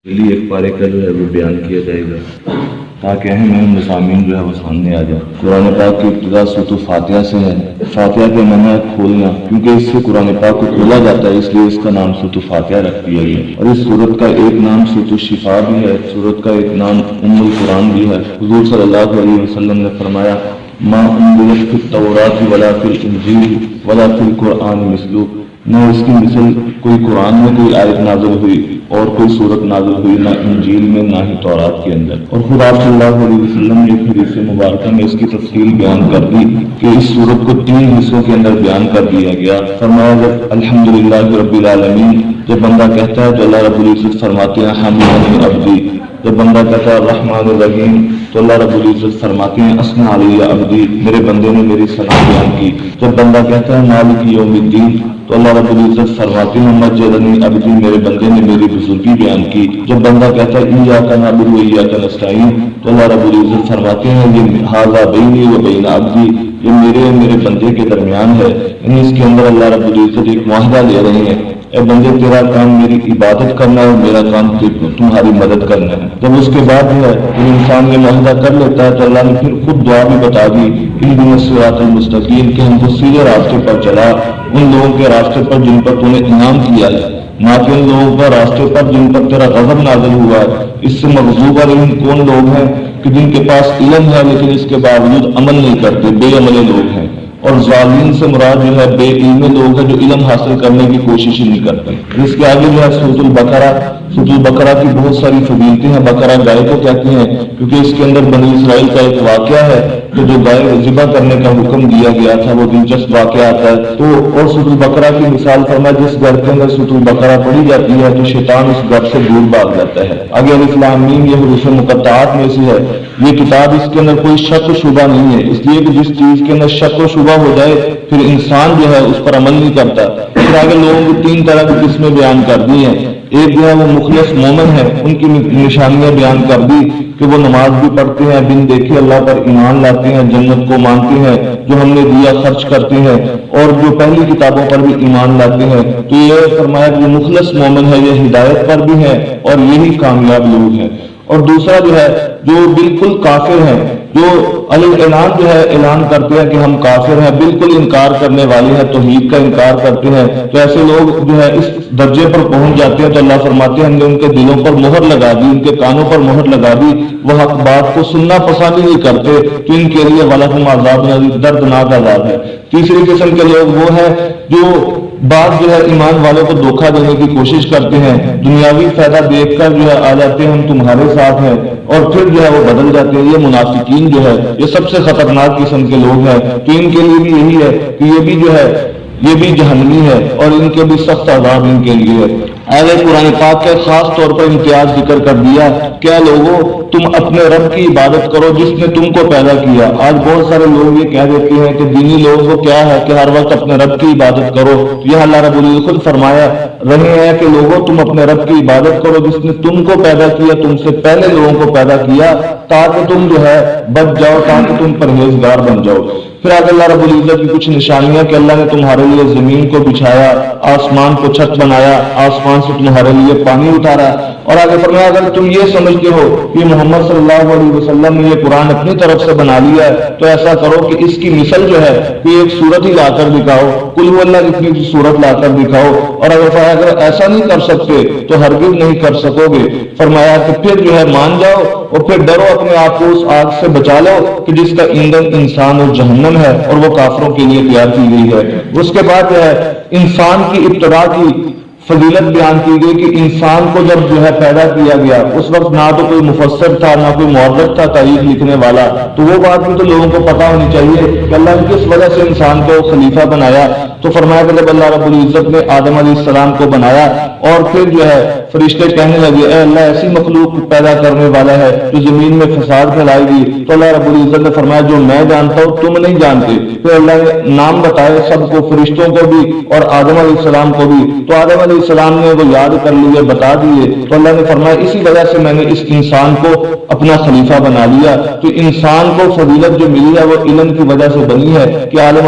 لیے ایک پارے کا جو ہے وہ بیان کیا جائے گا تاکہ اہم مضامین جو ہے وہ سامنے آ جائے۔ قرآن پاک کی ابتدا سورۃ فاتحہ سے ہے۔ فاتحہ کے معنی ہے کھولنا، کیونکہ اس سے قرآن پاک کو کھولا جاتا ہے، اس لیے اس کا نام سورۃ فاتحہ رکھ دیا گیا۔ اور اس سورت کا ایک نام سورۃ الشفاء بھی ہے، سورت کا ایک نام ام القرآن بھی ہے۔ حضور صلی اللہ علیہ وسلم نے فرمایا ما انزلت فی التوراۃ ولا فی الانجیل ولا فی القرآن مثلہ، نہ اس کی مثل کوئی قرآن میں کوئی آیت نازل ہوئی اور کوئی صورت نازل ہوئی، نہ انجیل میں نہ ہی تورات کے اندر۔ اور خود آپ صلی اللہ علیہ وسلم نے ایک حدیث مبارکہ میں اس کی تفصیل بیان کر دی کہ اس صورت کو 3 حصوں کے اندر بیان کر دیا گیا۔ فرمایا الحمدللہ رب العالمین، جب بندہ کہتا ہے تو اللہ رب العزت فرماتے ہیں حمدنی عبدی۔ جب بندہ کہتا ہے الرحمن الرحیم تو اللہ رب العزت فرماتے ہیں اثنى علی عبدی، میرے بندے نے میری ثنا بیان کی۔ جب بندہ کہتا ہے مالک یوم الدین تو اللہ رب العزت فرماتے ہیں مجدنی عبدی، میرے بندے نے میری بزرگی بیان کی۔ جب بندہ کہتا ہے ایاک نعبد و ایاک نستعین تو اللہ رب العزت فرماتے ہیں یہ ھذا بینی و بین عبدی، یہ میرے بندے کے درمیان ہے، یعنی اس کے اندر اللہ رب العزت ایک معاہدہ لے رہے ہیں، اے بندے تیرا کام میری عبادت کرنا ہے اور میرا کام تمہاری مدد کرنا ہے۔ جب اس کے بعد جو ہے انسان یہ معاہدہ کر لیتا ہے تو اللہ نے پھر خود دعا بھی بتا دی اہدنا الصراط المستقیم، کہ ہم کو سیدھے راستے پر چلا، ان لوگوں کے راستے پر جن پر تو نے انعام کیا ہے، نہ کہ ان لوگوں پر راستے پر جن پر تیرا غضب نازل ہوا ہے۔ اس سے مغضوب علیہم کون لوگ ہیں کہ جن کے پاس علم ہے لیکن اس کے باوجود عمل نہیں کرتے، بے عملے لوگ ہیں۔ اور ظالمین سے مراد جو ہے بے علم لوگ ہیں جو علم حاصل کرنے کی کوشش ہی نہیں کرتے۔ اس کے آگے جو ہے سورۃ البقرہ کی بہت ساری فضیلتیں ہیں۔ بقرہ گائے کو کہتے ہیں کیونکہ اس کے اندر بنی اسرائیل کا ایک واقعہ ہے کہ جو گائے ذبح کرنے کا حکم دیا گیا تھا، وہ دلچسپ واقعہ آتا ہے۔ تو اور سورۃ البقرہ کی مثال فرمایا جس گھر کے اندر سورۃ البقرہ پڑھی جاتی ہے تو شیطان اس گھر سے دور بھاگ جاتا ہے۔ آگے الف لام میم یہ حروف مقطعات میں سے ہے، یہ کتاب اس کے اندر کوئی شک و شبہ نہیں ہے، اس لیے کہ جس چیز کے اندر شک و شبہ ہو جائے پھر انسان جو ہے اس پر عمل نہیں کرتا۔ پھر آگے لوگوں کو 3 طرح کی قسمیں بیان کر دی ہیں۔ ایک جو ہے وہ مخلص مومن ہے، ان کی نشانیاں بیان کر دی کہ وہ نماز بھی پڑھتے ہیں، بن دیکھے اللہ پر ایمان لاتے ہیں، جنت کو مانتے ہیں، جو ہم نے دیا خرچ کرتے ہیں، اور جو پہلی کتابوں پر بھی ایمان لاتے ہیں۔ تو یہ فرمایا کہ مخلص مومن ہے، یہ ہدایت پر بھی ہے اور یہی کامیاب لوگ ہیں۔ اور دوسرا جو ہے جو بالکل کافر ہیں، جو اعلان جو ہے اعلان کرتے ہیں کہ ہم کافر ہیں، بالکل انکار کرنے والے ہیں، توحید کا انکار کرتے ہیں، تو ایسے لوگ جو ہے اس درجے پر پہنچ جاتے ہیں تو اللہ فرماتے ہیں ہم نے ان کے دلوں پر مہر لگا دی، ان کے کانوں پر مہر لگا دی، وہ حق بات کو سننا پسند نہیں کرتے، تو ان کے لیے وَلَهُمْ عَذَابٌ عَظِيمٌ، دردناک عذاب ہے۔ تیسری قسم کے لوگ وہ ہیں جو بعض جو ہے ایمان والوں کو دھوکہ دینے کی کوشش کرتے ہیں، دنیاوی فائدہ دیکھ کر جو ہے آ جاتے ہیں ہم تمہارے ساتھ ہیں، اور پھر جو ہے وہ بدل جاتے ہیں۔ یہ منافقین جو ہے یہ سب سے خطرناک قسم کے لوگ ہیں، تو ان کے لیے بھی یہی ہے کہ یہ بھی جو ہے یہ بھی جہنمی ہے اور ان کے بھی سخت عذاب ان کے لیے ہے۔ اہل قرآن پاک کے خاص طور پر امتیاز ذکر کر دیا، کیا لوگوں تم اپنے رب کی عبادت کرو جس نے تم کو پیدا کیا۔ آج بہت سارے لوگ یہ کہہ دیتے ہیں کہ دینی لوگوں کو کیا ہے کہ ہر وقت اپنے رب کی عبادت کرو۔ یہ اللہ رب العزت خود فرمایا رہے ہیں کہ لوگوں تم اپنے رب کی عبادت کرو جس نے تم کو پیدا کیا، تم سے پہلے لوگوں کو پیدا کیا، تاکہ تم جو ہے بچ جاؤ، تاکہ تم پرہیزگار بن جاؤ۔ پھر آگے اللہ رب العزت کی کچھ نشانیاں کہ اللہ نے تمہارے لیے زمین کو بچھایا، آسمان کو چھت بنایا، آسمان سے تمہارے لیے پانی اتارا، اور آگے فرمایا اگر تم یہ سمجھتے ہو کہ محمد صلی اللہ علیہ وسلم نے یہ قرآن اپنی طرف سے بنا لیا ہے تو ایسا کرو کہ اس کی مثل جو ہے کوئی ایک سورت ہی لا کر دکھاؤ، قل هو اللہ جتنی کی سورت لا کر دکھاؤ، اور اگر ایسا نہیں کر سکتے تو ہرگز نہیں کر سکو گے۔ فرمایا کہ پھر جو ہے مان جاؤ اور پھر ڈرو اپنے آپ کو اس آگ سے بچا لو کہ جس کا ایندھن انسان اور جہنم ہے اور وہ کافروں کے لیے تیار کی گئی ہے۔ اس کے بعد جو ہے انسان کی ابتدا کی فضیلت بیان کی گئی کہ انسان کو جب جو ہے پیدا کیا گیا اس وقت نہ تو کوئی مفسر تھا نہ کوئی مورخ تھا تاریخ لکھنے والا، تو وہ بات بھی تو لوگوں کو پتہ ہونی چاہیے کہ اللہ نے کس وجہ سے انسان کو خلیفہ بنایا۔ تو فرمایا کہ جب اللہ رب العزت نے آدم علیہ السلام کو بنایا اور پھر جو ہے فرشتے کہنے لگے اے اللہ ایسی مخلوق پیدا کرنے والا ہے جو زمین میں فساد پھیلائے گی، تو اللہ رب العزت نے فرمایا جو میں جانتا ہوں تم نہیں جانتے۔ پھر اللہ نے نام بتائے سب کو، فرشتوں کو بھی اور آدم علیہ السلام کو بھی۔ تو آدم علیہ علیہ السلام نے وہ یاد کر لیے، بتا دیے، تو اللہ نے فرمایا اسی وجہ سے میں نے اس انسان کو اپنا خلیفہ بنا لیا۔ تو انسان کو فضیلت جو ملی ہے وہ علم کی وجہ سے بنی ہے کہ آدم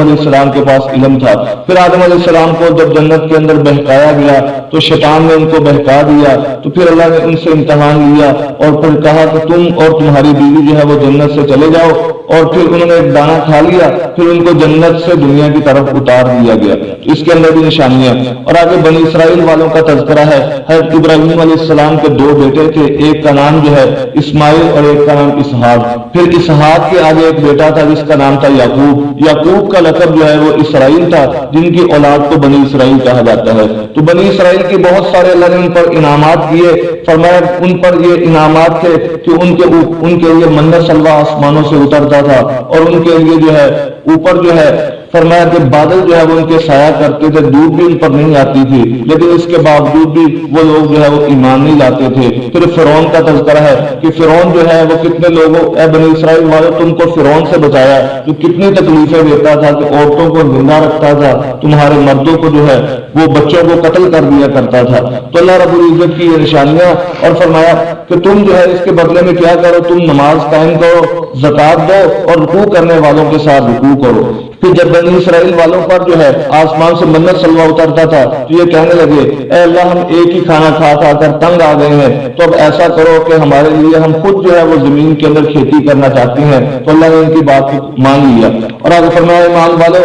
علیہ السلام کے پاس علم تھا۔ پھر آدم علیہ السلام کو جب جنت کے اندر بہکایا گیا تو شیطان نے ان کو بہکا دیا، تو پھر اللہ نے ان سے امتحان لیا اور پھر کہا کہ تم اور تمہاری بیوی جو ہے وہ جنت سے چلے جاؤ، اور پھر انہوں نے ایک دانہ کھا لیا، پھر ان کو جنت سے دنیا کی طرف اتار دیا گیا۔ اس کے اندر بھی نشانیاں۔ اور آگے بنی اسرائیل والوں کا تذکرہ ہے۔ حضرت ابراہیم علیہ السلام کے دو بیٹے تھے، ایک کا نام جو ہے اسماعیل اور ایک کا نام اسحاق۔ پھر اسحاق کے آگے ایک بیٹا تھا جس کا نام تھا یعقوب۔ یعقوب کا لقب جو ہے وہ اسرائیل تھا، جن کی اولاد کو بنی اسرائیل کہا جاتا ہے۔ تو بنی اسرائیل کی بہت سارے اللہ نے ان پر انعامات کیے۔ فرمایا ان پر یہ انعامات تھے کہ ان کے لیے منت سلوہ آسمانوں سے اترتا تھا، اور ان کے لیے جو ہے اوپر جو ہے فرمایا کہ بادل جو ہے وہ ان کے سایہ کرتے تھے، دھوپ بھی ان پر نہیں آتی تھی، لیکن اس کے باوجود بھی وہ لوگ جو ہے وہ ایمان نہیں لاتے تھے۔ پھر فرعون کا تذکرہ ہے کہ فرعون جو ہے وہ کتنے لوگوں، اے بنی اسرائیل والوں تم کو فرعون سے بچایا جو کتنی تکلیفیں دیتا تھا، کہ عورتوں کو زندہ رکھتا تھا، تمہارے مردوں کو جو ہے وہ بچوں کو قتل کر دیا کرتا تھا۔ تو اللہ رب العزت کی یہ نشانیاں، اور فرمایا کہ تم جو ہے اس کے بدلے میں کیا کرو، تم نماز قائم کرو، زکات دو، اور رکوع کرنے والوں کے ساتھ رکوع کرو۔ پھر جب بنی اسرائیل والوں پر جو ہے آسمان سے منت سلوہ اترتا تھا تو یہ کہنے لگے اے اللہ ہم ایک ہی کھانا کھا کھا کر تنگ آ گئے ہیں، تو اب ایسا کرو کہ ہمارے لیے ہم خود جو ہے وہ زمین کے اندر کھیتی کرنا چاہتے ہیں۔ تو اللہ نے ان کی بات مان لیا، اور آگے فرمایا ایمان والو،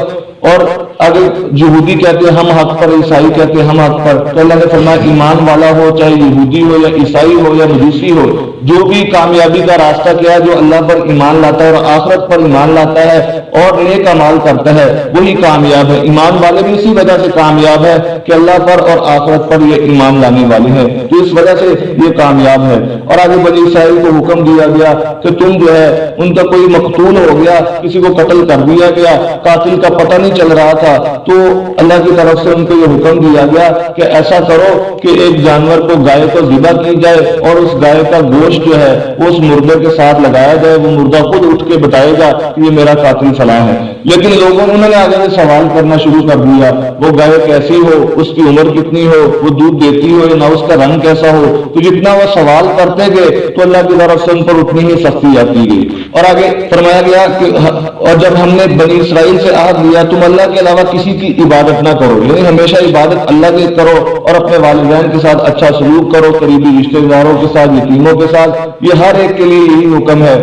اور آگے یہودی کہتے ہیں ہم حق پر، عیسائی کہتے ہیں ہم حق پر، تو اللہ نے فرمایا ایمان والا ہو، چاہے یہودی ہو یا عیسائی ہو یا مجوسی ہو، جو بھی کامیابی کا راستہ کیا ہے، جو اللہ پر ایمان لاتا ہے اور آخرت پر ایمان لاتا ہے اور نیک اعمال کرتا ہے وہی کامیاب ہے۔ ایمان والے بھی اسی وجہ سے کامیاب ہے کہ اللہ پر اور آخرت پر یہ ایمان لانے والے ہیں، تو اس وجہ سے یہ کامیاب ہے۔ اور آگے بنی اسرائیل کو حکم دیا گیا کہ تم جو ہے ان کا کوئی مقتول ہو گیا، کسی کو قتل کر دیا گیا، قاتل کا پتہ نہیں چل رہا تھا، تو اللہ کی طرف سے ان کو یہ حکم دیا گیا کہ ایسا کرو کہ ایک جانور کو، گائے کو ذبح کی جائے، اور اس گائے کا گوشت جو ہے وہ اس مردے کے ساتھ لگایا جائے، وہ مردہ خود اٹھ کے بتائے گا کہ یہ میرا قاتل فلاں ہے۔ لیکن لوگوں نے آگے سے سوال کرنا شروع کر دیا، وہ گائے کیسی ہو، اس کی عمر کتنی ہو، وہ دودھ دیتی ہو یا نہ، اس کا رنگ کیسا ہو، تو جتنا وہ سوال کرتے گئے تو اللہ کی طرف سے ان پر اتنی ہی سختی آتی گئی۔ اور آگے فرمایا گیا کہ اور جب ہم نے بنی اسرائیل سے عہد لیا تم اللہ کے علاوہ کسی کی عبادت نہ کرو، یعنی ہمیشہ عبادت اللہ کی کرو، اور اپنے والدین کے ساتھ اچھا سلوک کرو، قریبی رشتہ داروں کے ساتھ، یتیموں کے ساتھ، یہ ہر ایک کے لیے یہی حکم ہے،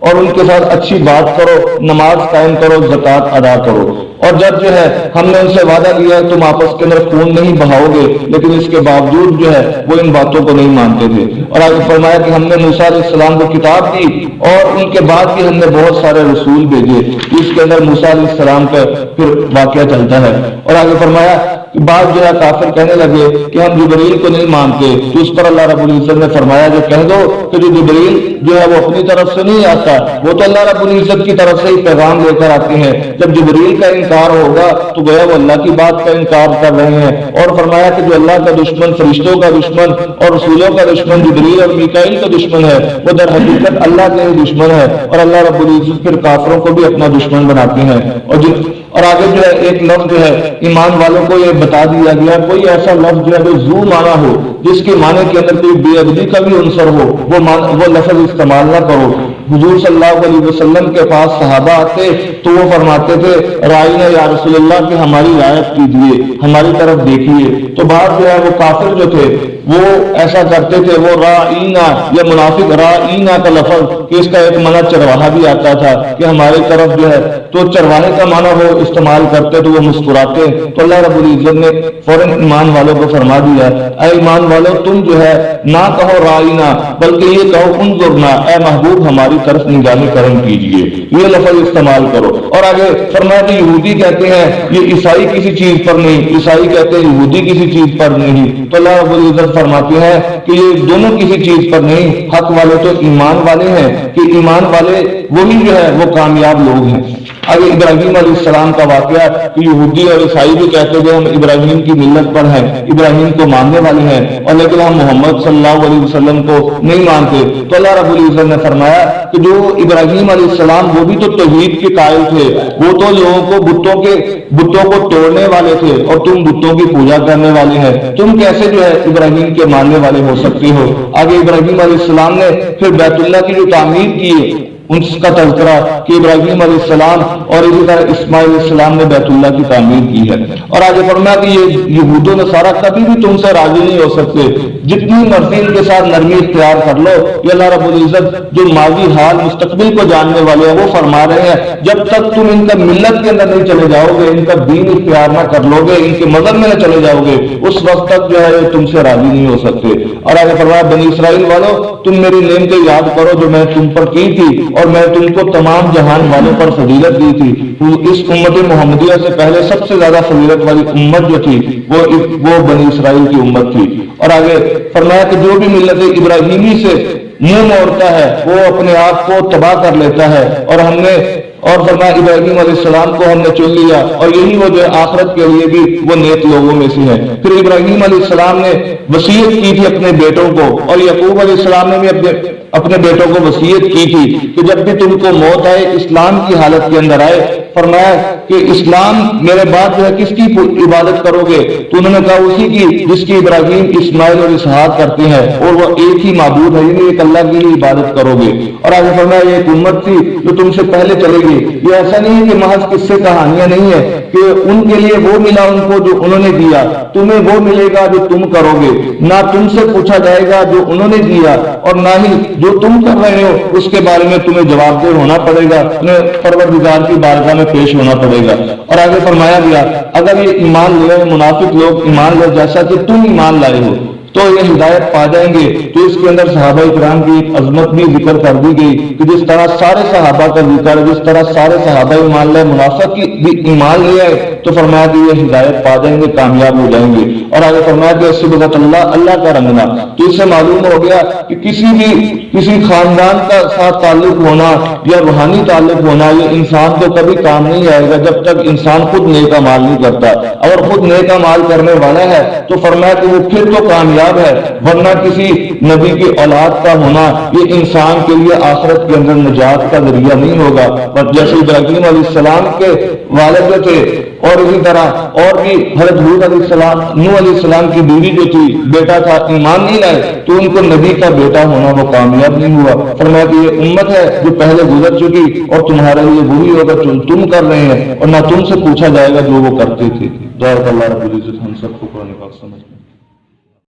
اور ان کے ساتھ اچھی بات کرو، نماز قائم کرو، زکات ادا کرو۔ اور جب جو ہے ہم نے ان سے وعدہ کیا تم آپس کے اندر خون نہیں بہاؤ گے، لیکن اس کے باوجود جو ہے وہ ان باتوں کو نہیں مانتے تھے۔ اور آگے فرمایا کہ ہم نے موسیٰ علیہ السلام کو کتاب دی، اور ان کے بعد بھی ہم نے بہت سارے رسول بھیجے، اس کے اندر موسیٰ علیہ السلام کا پھر واقعہ چلتا ہے۔ اور آگے فرمایا کہ بعض جو ہے کافر کہنے لگے کہ ہم جبریل کو نہیں مانتے، تو اس پر اللہ رب العزت نے فرمایا جو کہہ دو کہ جو جبریل جو ہے وہ اپنی طرف سے نہیں آتا، وہ تو اللہ رب العزت کی طرف سے ہی پیغام لے کر آتے ہیں۔ جب جبریل کا انکار ہوگا تو گویا وہ اللہ کی بات کا انکار کر رہے ہیں۔ اور فرمایا کہ جو اللہ کا دشمن، فرشتوں کا دشمن اور رسولوں کا دشمن جبریل اور میکائیل کا دشمن ہے، وہ در حقیقت اللہ کے دشمن ہے، اور اللہ رب العزت پھر کافروں کو بھی اپنا دشمن بناتے ہیں۔ اور آگے جو ہے ایک لفظ جو ہے ایمان والوں کو یہ بتا دیا گیا، کوئی ایسا لفظ جو ہے جو ذو معنی ہو، جس کے معنی کے اندر کوئی بے ادبی کا بھی عنصر ہو، وہ لفظ استعمال نہ کرو۔ حضور صلی اللہ علیہ وسلم کے پاس صحابہ آتے تو وہ فرماتے تھے رائنا یا رسول اللہ کہ ہماری رعایت کیجیے، ہماری طرف دیکھیے۔ تو بعض جو ہے وہ کافر جو تھے وہ ایسا کرتے تھے، وہ رائنا یا منافق رائنا کا لفظ کہ اس کا ایک معنی چرواہا بھی آتا تھا کہ ہماری طرف جو ہے، تو چرواہے کا معنی وہ استعمال کرتے تو وہ مسکراتے۔ تو اللہ رب العزت نے فوراً ایمان والوں کو فرما دیا اے ایمان والوں تم جو ہے نہ کہو رائنا بلکہ یہ کہو انظرنا، اے محبوب ہماری طرف نگاہ کرم کیجیے، یہ لفظ استعمال کرو۔ اور آگے فرمایا کہ یہودی کہتے ہیں یہ عیسائی کسی چیز پر نہیں، عیسائی کہتے ہیں یہودی کسی چیز پر نہیں، تو اللہ رب العزت فرماتے ہیں کہ یہ دونوں کسی چیز پر نہیں، حق والے تو ایمان والے ہیں، کہ ایمان والے وہی جو ہے وہ کامیاب لوگ ہیں۔ ابھی ابراہیم علیہ السلام کا واقعہ کہ یہودی اور عیسائی بھی کہتے تھے ہم ابراہیم کی ملت پر ہیں، ابراہیم کو ماننے والے ہیں، اور لیکن ہم محمد صلی اللہ علیہ وسلم کو نہیں مانتے. تو اللہ رب العزت نے فرمایا کہ جو ابراہیم علیہ السلام وہ بھی تو توحید کے قائل تھے، وہ تو لوگوں کو بتوں کو توڑنے والے تھے، اور تم بتوں کی پوجا کرنے والے ہیں، تم کیسے جو ہے ابراہیم کے ماننے والے ہو سکتے ہو. آگے ابراہیم علیہ السلام نے پھر بیت اللہ کی جو تعمیر کی ہے اس کا تذکرہ کہ ابراہیم علیہ السلام اور اسی طرح اسماعیل علیہ السلام نے بیت اللہ کی تعمیر کی ہے. اور آگے فرمایا کہ یہ یہود و نصارہ کبھی بھی تم سے راضی نہیں ہو سکتے، جتنی مرضی ان کے ساتھ نرمی اختیار کر لو. یہ اللہ رب العزت جو ماضی حال مستقبل کو جاننے والے ہیں وہ فرما رہے ہیں جب تک تم ان کا ملت کے اندر نہیں چلے جاؤ گے، ان کا دین اختیار نہ کر لو گے، ان کے مذہب میں نہ چلے جاؤ گے، اس وقت تک جو ہے یہ تم سے راضی نہیں ہو سکتے. اور آگے فرمایا بنی اسرائیل والوں تم میری نعمتیں یاد کرو جو میں تم پر کی تھی، اور میں تم کو تمام جہان والوں پر فضیلت دی تھی. اس امت محمدیہ سے پہلے سب سے زیادہ فضیلت والی امت جو تھی وہ بنی اسرائیل کی امت تھی. اور آگے فرمایا کہ جو بھی ملت ابراہیمی سے منہ موڑتا ہے وہ اپنے آپ کو تباہ کر لیتا ہے. اور فرمایا ابراہیم علیہ السلام کو ہم نے چن لیا، اور یہی وہ جو آخرت کے لیے بھی وہ نیک لوگوں میں سے ہے. پھر ابراہیم علیہ السلام نے وصیت کی تھی اپنے بیٹوں کو، اور یعقوب علیہ السلام نے بھی اپنے بیٹوں کو وصیت کی تھی کہ جب بھی تم کو موت آئے اسلام کی حالت کے اندر آئے. فرمایا کہ اسلام میرے بعد جو ہے کس کی عبادت کرو گے؟ تو انہوں نے کہا اسی کی جس کی ابراہیم اسماعیل اور اسحاق کرتے ہیں، اور وہ ایک ہی معبود ہے، یعنی ایک اللہ کی ہی عبادت کرو گے. اور آگے فرمایا یہ ایک امت تھی جو تم سے پہلے چلے گی. یہ ایسا نہیں ہے کہ محض قصے کہانیاں نہیں ہے کہ ان کے لیے وہ ملا ان کو جو انہوں نے دیا، تمہیں وہ ملے گا جو تم کرو گے. نہ تم سے پوچھا جائے گا جو انہوں نے دیا، اور نہ ہی جو تم کر رہے ہو اس کے بارے میں تمہیں جواب دہ ہونا پڑے گا، پروردگار کی بارگاہ میں پیش ہونا پڑے گا. اور آگے فرمایا گیا اگر یہ ایمان لے منافق لوگ ایمان لے جیسا کہ تم ایمان لائے ہو تو یہ ہدایت پا جائیں گے. تو اس کے اندر صحابہ کرام کی ایک عظمت بھی ذکر کر دی گئی کہ جس طرح سارے صحابہ کا ذکر ہے، جس طرح سارے صحابہ ایمان لائے منافق کی بھی ایمان لے آئے، تو فرمایا کہ یہ ہدایت پا جائیں گے، کامیاب ہو جائیں گے. اور آگے فرمایا کہ صبغت اللہ کا رنگنا. تو اس سے معلوم ہو گیا کہ کسی خاندان کا ساتھ تعلق ہونا یا روحانی تعلق ہونا یہ انسان کو کبھی کام نہیں آئے گا جب تک انسان خود نیک اعمال نہیں کرتا. اگر خود نیک اعمال کرنے والا ہے تو فرمایا کہ وہ پھر تو کامیاب ہے، ورنہ کسی نبی کی اولاد کا ہونا یہ انسان کے لیے آخرت کے اندر نجات کا ذریعہ نہیں ہوگا. پر جیسے ابراہیم علیہ السلام کے والد جو تھے، اور اسی طرح اور بھی حضرت نوح علیہ السلام کی بیوی جو تھی بیٹا تھا ایمان نہیں لائے تو ان کو نبی کا بیٹا ہونا وہ کامیاب نہیں ہوا. فرمایا کہ یہ امت ہے جو پہلے گزر چکی اور تمہارے لیے وہی ہوگا جو تم کر رہے ہیں، اور نہ تم سے پوچھا جائے گا جو وہ کرتے تھے. دعا اللہ رب العزت ہم سب کو قرآن پاک سمجھ